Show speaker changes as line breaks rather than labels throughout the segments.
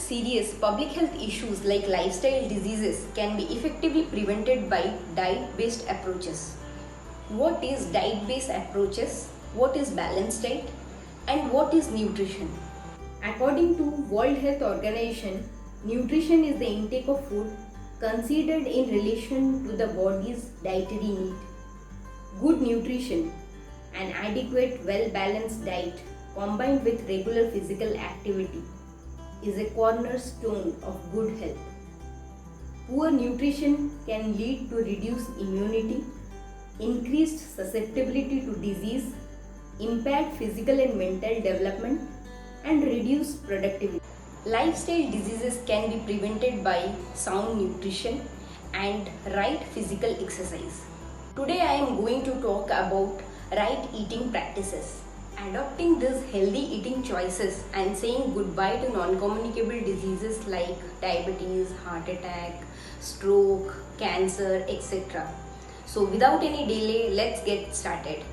serious public health issues like lifestyle diseases can be effectively prevented by diet-based approaches. What is diet-based approaches? What is balanced diet? And what is nutrition? According to World Health Organization, nutrition is the intake of food considered in relation to the body's dietary need. Good nutrition, an adequate, well-balanced diet combined with regular physical activity is a cornerstone of good health. Poor nutrition can lead to reduced immunity, increased susceptibility to disease, impaired physical and mental development, and reduced productivity. Lifestyle diseases can be prevented by sound nutrition and right physical exercise. Today I am going to talk about right eating practices. Adopting these healthy eating choices and saying goodbye to non-communicable diseases like diabetes, heart attack, stroke, cancer, etc. So without any delay, let's get started.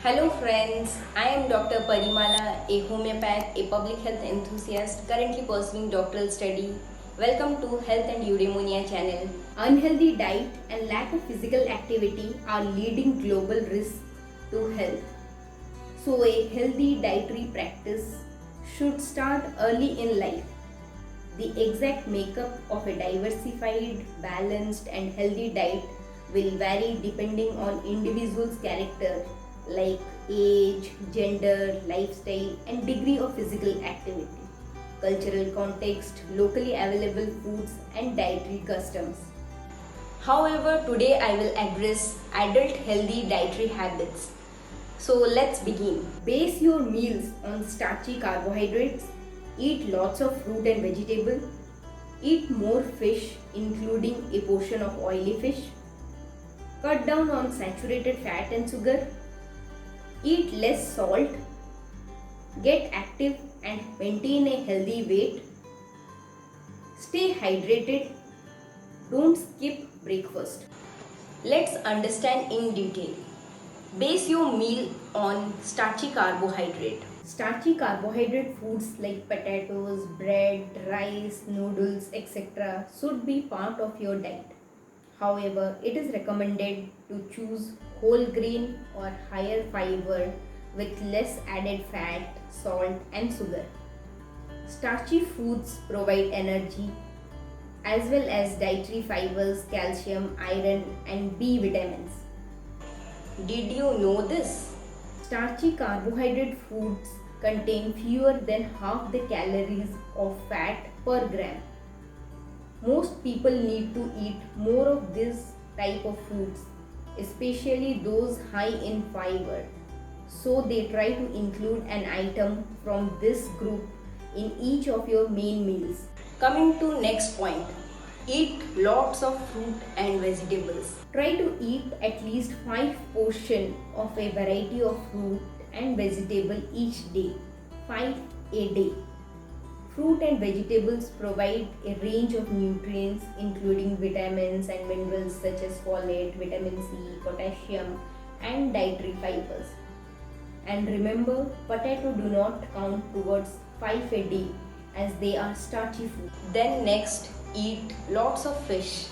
Hello friends, I am Dr. Parimala, a homeopath, a public health enthusiast currently pursuing doctoral study. Welcome to Health and Eudaimonia channel. Unhealthy diet and lack of physical activity are leading global risks to health. So a healthy dietary practice should start early in life. The exact makeup of a diversified, balanced and healthy diet will vary depending on individual's character like age, gender, lifestyle and degree of physical activity, cultural context, locally available foods and dietary customs. However, today I will address adult healthy dietary habits. So let's begin. Base your meals on starchy carbohydrates, eat lots of fruit and vegetable, eat more fish including a portion of oily fish, cut down on saturated fat and sugar, eat less salt, get active and maintain a healthy weight, stay hydrated, don't skip breakfast. Let's understand in detail. Base your meal on starchy carbohydrate. Starchy carbohydrate foods like potatoes, bread, rice, noodles, etc. should be part of your diet. However, it is recommended to choose whole grain or higher fiber with less added fat, salt and sugar. Starchy foods provide energy as well as dietary fibers, calcium, iron and B vitamins. Did you know this? Starchy carbohydrate foods contain fewer than half the calories of fat per gram. Most people need to eat more of this type of foods, especially those high in fiber. So they try to include an item from this group in each of your main meals. Coming to next point. Eat lots of fruit and vegetables. Try to eat at least 5 portions of a variety of fruit and vegetable each day. 5 a day. Fruit and vegetables provide a range of nutrients including vitamins and minerals such as folate, vitamin C, potassium and dietary fibers. And remember, potato do not count towards 5 a day as they are starchy food. Then next, eat lots of fish.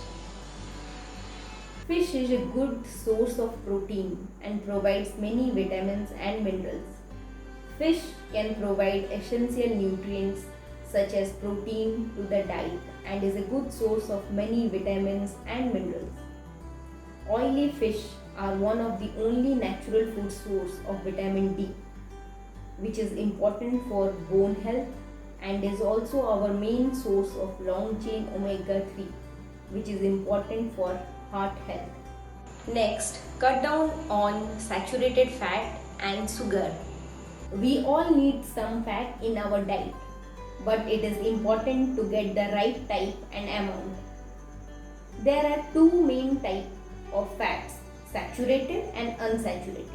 Fish is a good source of protein and provides many vitamins and minerals. Fish can provide essential nutrients such as protein to the diet and is a good source of many vitamins and minerals. Oily fish are one of the only natural food source of vitamin D, which is important for bone health and is also our main source of long chain omega-3, which is important for heart health. Next, cut down on saturated fat and sugar. We all need some fat in our diet, but it is important to get the right type and amount. There are two main types of fats, saturated and unsaturated.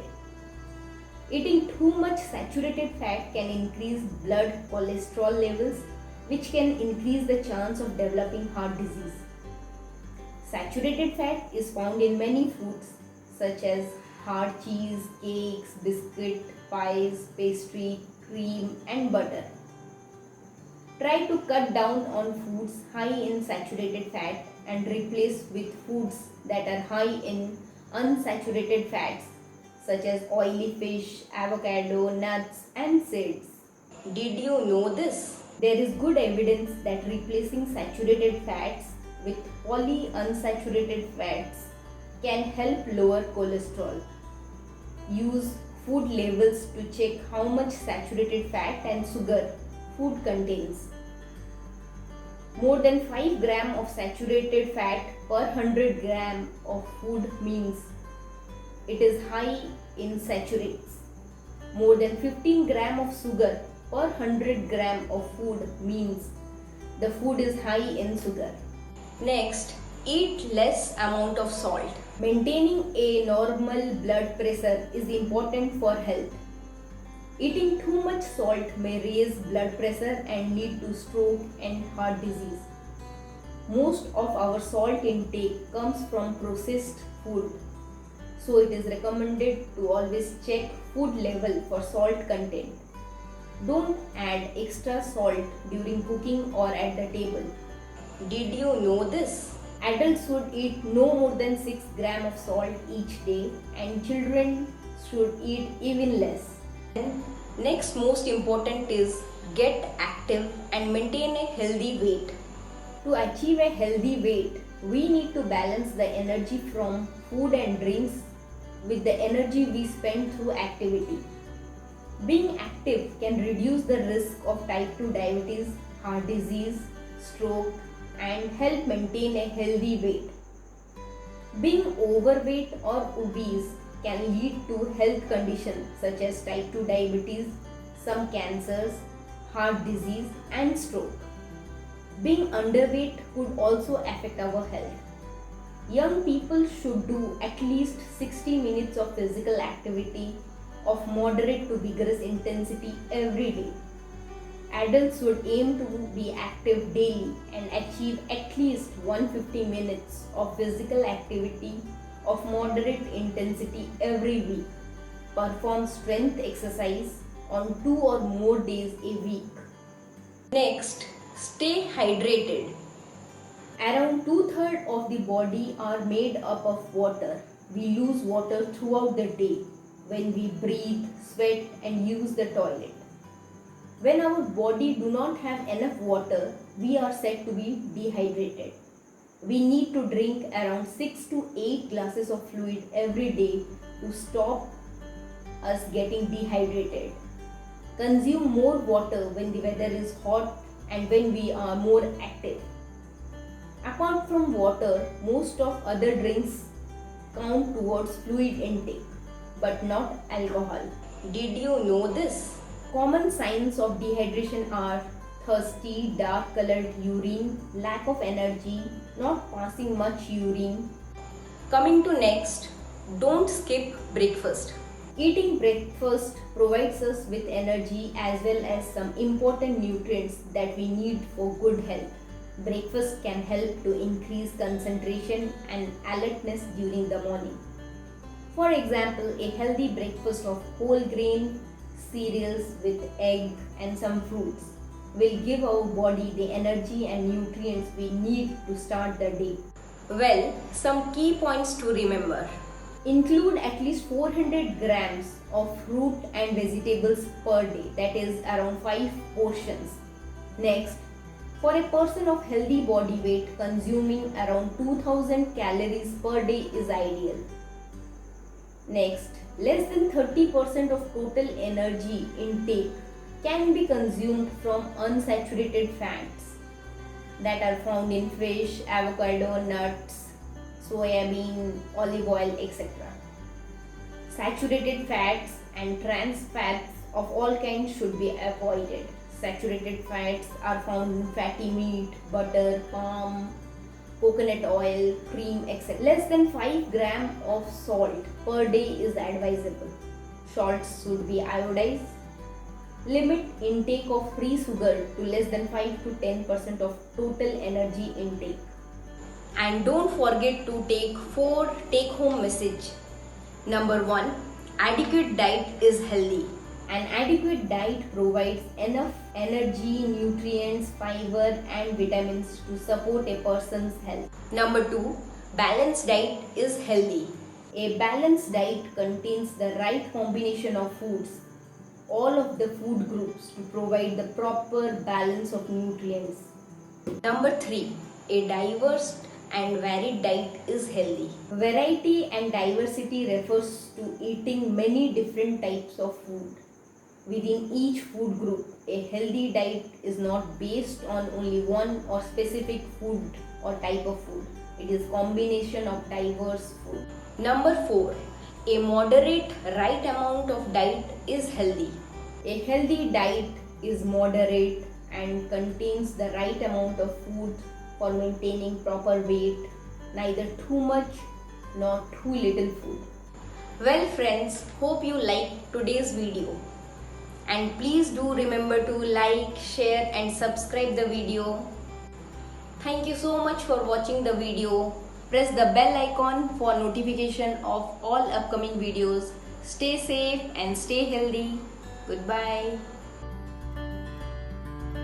Eating too much saturated fat can increase blood cholesterol levels, which can increase the chance of developing heart disease. Saturated fat is found in many foods such as hard cheese, cakes, biscuit, pies, pastry, cream and butter. Try to cut down on foods high in saturated fat and replace with foods that are high in unsaturated fats such as oily fish, avocado, nuts and seeds. Did you know this? There is good evidence that replacing saturated fats with polyunsaturated fats can help lower cholesterol. Use food labels to check how much saturated fat and sugar food contains. More than 5 gram of saturated fat per 100 gram of food means it is high in saturates. More than 15 gram of sugar per 100 gram of food means the food is high in sugar. Next, eat less amount of salt. Maintaining a normal blood pressure is important for health. Eating too much salt may raise blood pressure and lead to stroke and heart disease. Most of our salt intake comes from processed food, so it is recommended to always check food level for salt content. Don't add extra salt during cooking or at the table. Did you know this? Adults should eat no more than 6 gram of salt each day and children should eat even less. Next most important is get active and maintain a healthy weight. To achieve a healthy weight, we need to balance the energy from food and drinks with the energy we spend through activity. Being active can reduce the risk of type 2 diabetes, heart disease, stroke, and help maintain a healthy weight. Being overweight or obese can lead to health conditions such as type 2 diabetes, some cancers, heart disease, and stroke. Being underweight could also affect our health. Young people should do at least 60 minutes of physical activity of moderate to vigorous intensity every day. Adults should aim to be active daily and achieve at least 150 minutes of physical activity of moderate intensity every week. Perform strength exercise on 2 or more days a week. Next, stay hydrated. Around 2/3 of the body are made up of water. We lose water throughout the day when we breathe, sweat and use the toilet. When our body do not have enough water, we are said to be dehydrated. We need to drink around 6 to 8 glasses of fluid every day to stop us getting dehydrated. Consume more water when the weather is hot and when we are more active. Apart from water, most of other drinks count towards fluid intake, but not alcohol. Did you know this? Common signs of dehydration are thirsty, dark colored urine, lack of energy, not passing much urine. Coming to next, don't skip breakfast. Eating breakfast provides us with energy as well as some important nutrients that we need for good health. Breakfast can help to increase concentration and alertness during the morning. For example, a healthy breakfast of whole grain cereals with egg and some fruits will give our body the energy and nutrients we need to start the day. Well, some key points to remember. Include at least 400 grams of fruit and vegetables per day, that is around 5 portions. Next, for a person of healthy body weight, consuming around 2000 calories per day is ideal. Next, less than 30% of total energy intake can be consumed from unsaturated fats that are found in fish, avocado, nuts, soya bean, olive oil, etc. Saturated fats and trans fats of all kinds should be avoided. Saturated fats are found in fatty meat, butter, palm, coconut oil, cream, etc. Less than 5 grams of salt per day is advisable. Salts should be iodized. Limit intake of free sugar to less than 5 to 10% of total energy intake. And don't forget to take 4 take-home message. Number 1, adequate diet is healthy. An adequate diet provides enough energy, nutrients, fiber, and vitamins to support a person's health. Number 2, balanced diet is healthy. A balanced diet contains the right combination of foods, all of the food groups, to provide the proper balance of nutrients. Number 3, a diverse and varied diet is healthy. Variety and diversity refers to eating many different types of food. Within each food group, a healthy diet is not based on only one or specific food or type of food. It is combination of diverse food. Number 4, a moderate right amount of diet is healthy. A healthy diet is moderate and contains the right amount of food for maintaining proper weight, neither too much nor too little food. Well friends, hope you liked today's video. And please do remember to like, share and subscribe the video. Thank you so much for watching the video. Press the bell icon for notification of all upcoming videos. Stay safe and stay healthy. Goodbye.